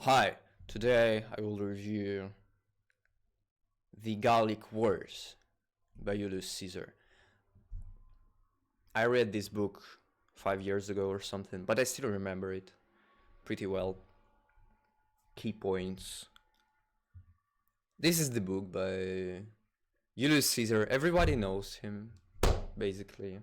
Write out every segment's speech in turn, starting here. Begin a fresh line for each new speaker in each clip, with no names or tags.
Hi, today I will review the Gallic Wars by Julius Caesar. I read this book 5 years ago or something, but I still remember it pretty well. Key points. This is the book by Julius Caesar. Everybody knows him, basically.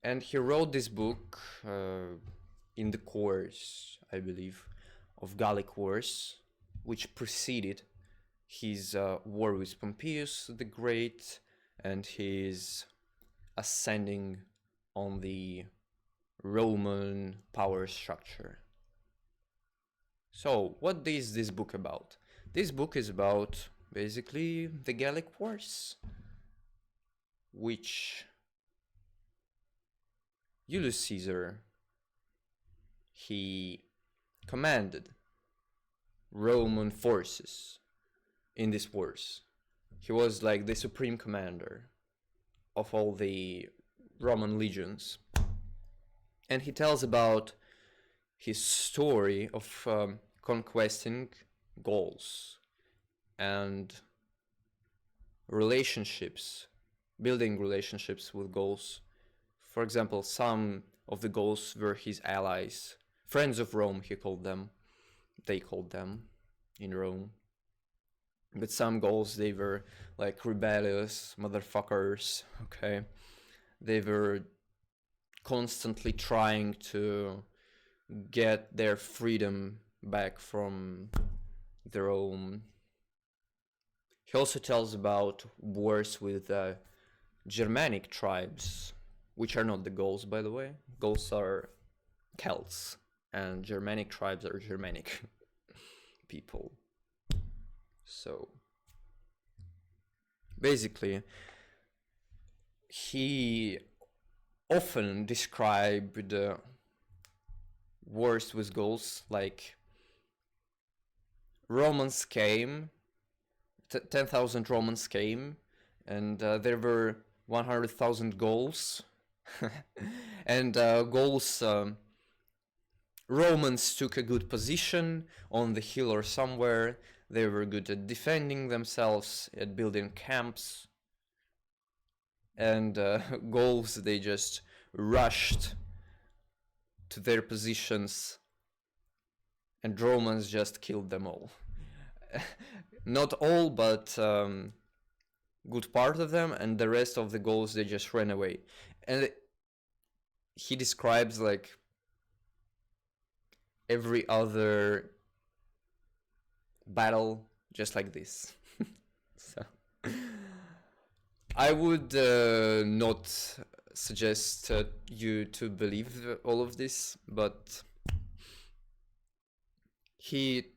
And he wrote this book in the course, I believe, of Gallic Wars, which preceded his war with Pompeius the Great and his ascending on the Roman power structure. So, what is this book about? This book is about basically the Gallic Wars, which Julius Caesar, he commanded Roman forces in these wars. He was like the supreme commander of all the Roman legions. And he tells about his story of conquesting Gauls and relationships, building relationships with Gauls. For example, some of the Gauls were his allies, friends of Rome, he called them. They called them in Rome. But some Gauls, they were like rebellious motherfuckers, okay? They were constantly trying to get their freedom back from their own. He also tells about wars with Germanic tribes, which are not the Gauls, by the way. Gauls are Celts, and Germanic tribes are Germanic people. So, basically, he often described wars with Gauls like Romans came, 10,000 Romans came, and there were 100,000 Gauls. And Gauls, Romans took a good position on the hill or somewhere. They were good at defending themselves, at building camps. And Gauls, they just rushed to their positions, and Romans just killed them all. Not all, but good part of them, and the rest of the Gauls, they just ran away. And he describes like every other battle just like this. So I would not suggest you to believe all of this, but he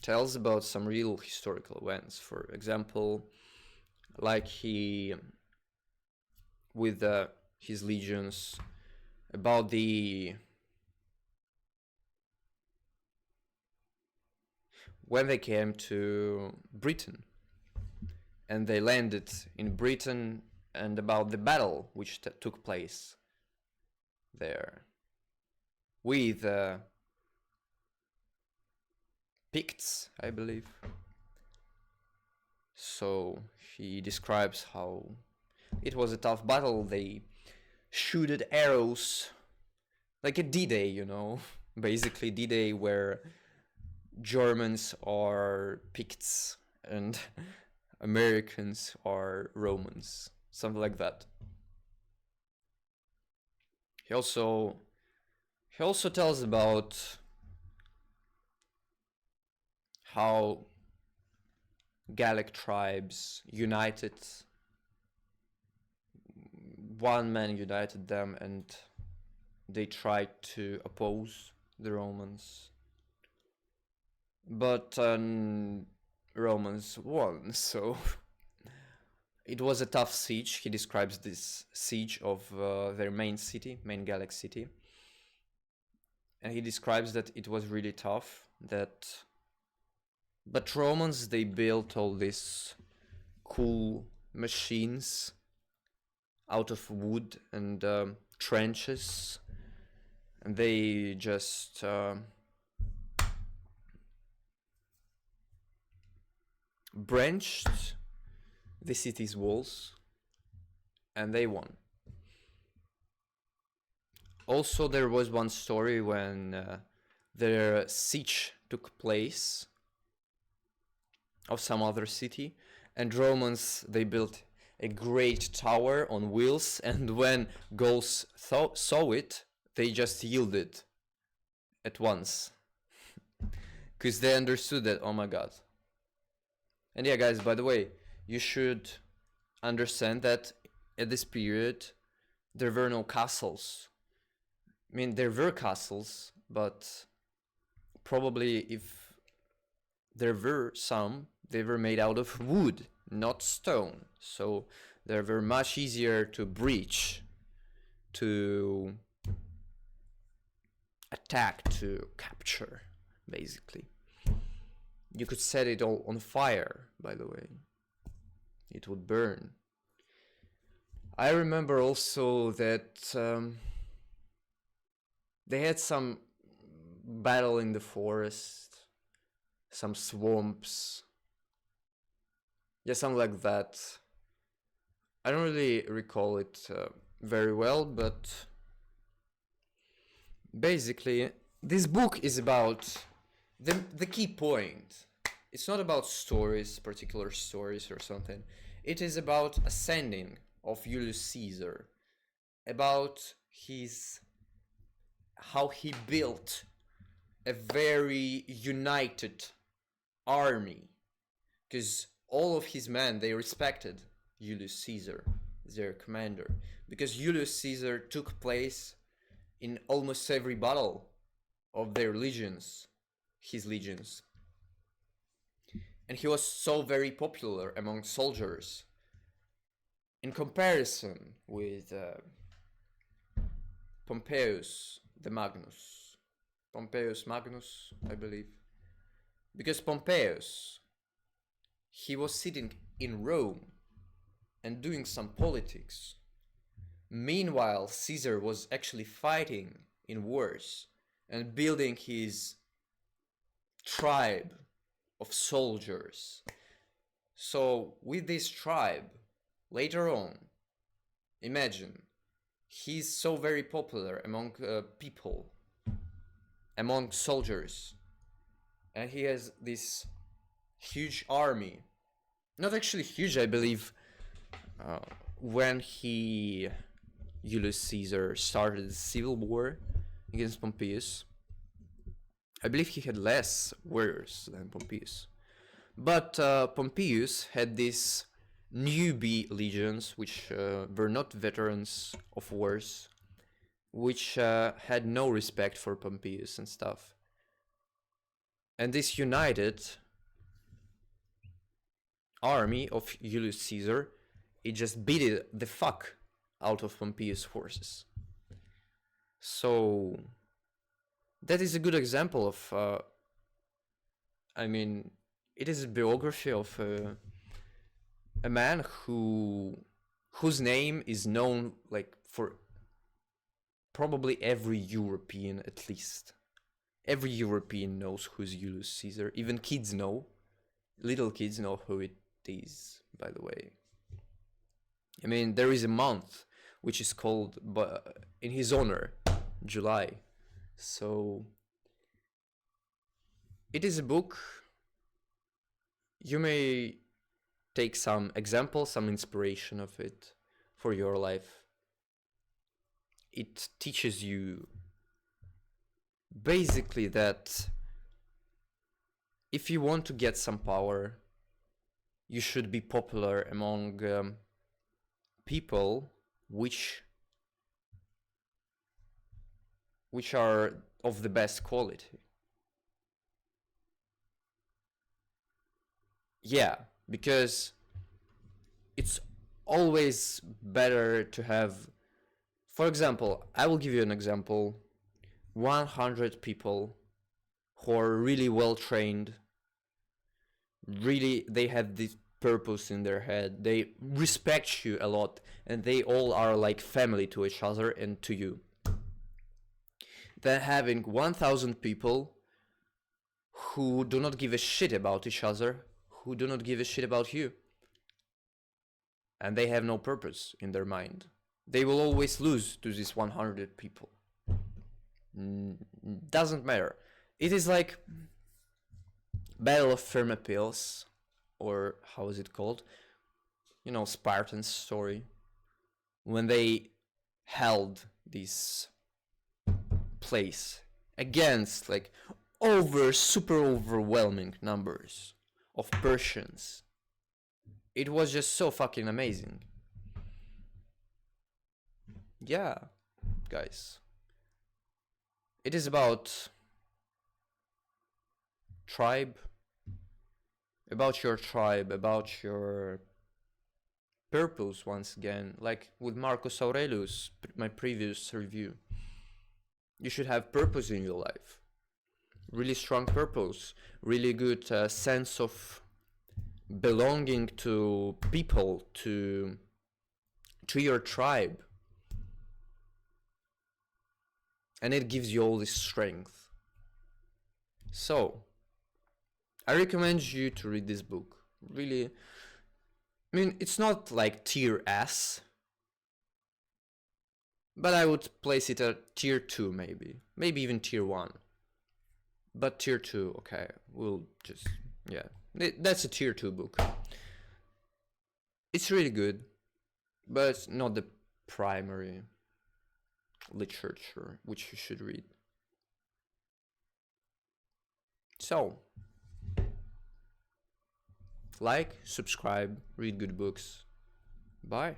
tells about some real historical events. For example, like he, with his legions, about when they came to Britain and they landed in Britain, and about the battle which took place there with Picts, I believe. So he describes how it was a tough battle. They shooted arrows like a D-Day, you know, basically D-Day, where Germans are Picts and Americans are Romans, something like that. He also tells about how Gallic tribes united. One man united them, and they tried to oppose the Romans. But Romans won, so it was a tough siege. He describes this siege of their main city, main Gallic city. And he describes that it was really tough, but Romans, they built all these cool machines out of wood and trenches, and they just breached the city's walls, and they won. Also, there was one story when their siege took place of some other city, and Romans, they built a great tower on wheels, and when Gauls saw it, they just yielded at once. Because they understood that, oh my god. And yeah, guys, by the way, you should understand that at this period, there were no castles. I mean, there were castles, but probably if there were some, they were made out of wood, not stone. So they were much easier to breach, to attack, to capture, basically. You could set it all on fire, by the way. It would burn. I remember also that they had some battle in the forest, some swamps. Yeah, something like that. I don't really recall it very well, but basically, this book is about the key point. It's not about stories, particular stories or something. It is about ascending of Julius Caesar, about how he built a very united army, because all of his men, they respected Julius Caesar, their commander, because Julius Caesar took place in almost every battle of their legions, his legions. And he was so very popular among soldiers in comparison with Pompeius the Magnus. Pompeius Magnus, I believe. Because Pompeius, he was sitting in Rome and doing some politics. Meanwhile, Caesar was actually fighting in wars and building his tribe of soldiers. So with this tribe, later on, imagine, he's so very popular among people, among soldiers, and he has this huge army. Not actually huge, I believe. When Julius Caesar started the civil war against Pompeius, I believe he had less warriors than Pompeius. But Pompeius had these newbie legions, which were not veterans of wars, which had no respect for Pompeius and stuff. And this united army of Julius Caesar, it just beat the fuck out of Pompeius' forces. So that is a good example of, I mean, it is a biography of a man whose name is known like for probably every European at least. Every European knows who's Julius Caesar. Even kids know. Little kids know who it is, by the way. I mean, there is a month which is called in his honor, July. So it is a book. You may take some example, some inspiration of it for your life. It teaches you basically that if you want to get some power, you should be popular among people which are of the best quality. Yeah, because it's always better to have, for example, I will give you an example, 100 people who are really well trained, really they have this purpose in their head, they respect you a lot, and they all are like family to each other and to you. Then having 1,000 people who do not give a shit about each other, who do not give a shit about you. And they have no purpose in their mind. They will always lose to these 100 people. Doesn't matter. It is like Battle of Thermopylae, or how is it called? You know, Spartan's story. When they held this place against like super overwhelming numbers of Persians. It was just so fucking amazing. Yeah, guys. It is about tribe, about your tribe, about your purpose once again, like with Marcus Aurelius, my previous review. You should have purpose in your life. Really strong purpose, really good sense of belonging to people, to your tribe. And it gives you all this strength. So, I recommend you to read this book. Really, I mean, it's not like tier S, but I would place it at tier 2 maybe. Maybe even tier 1. But tier 2, okay, we'll just, yeah. That's a tier 2 book. It's really good, but it's not the primary literature which you should read. So, like, subscribe, read good books. Bye.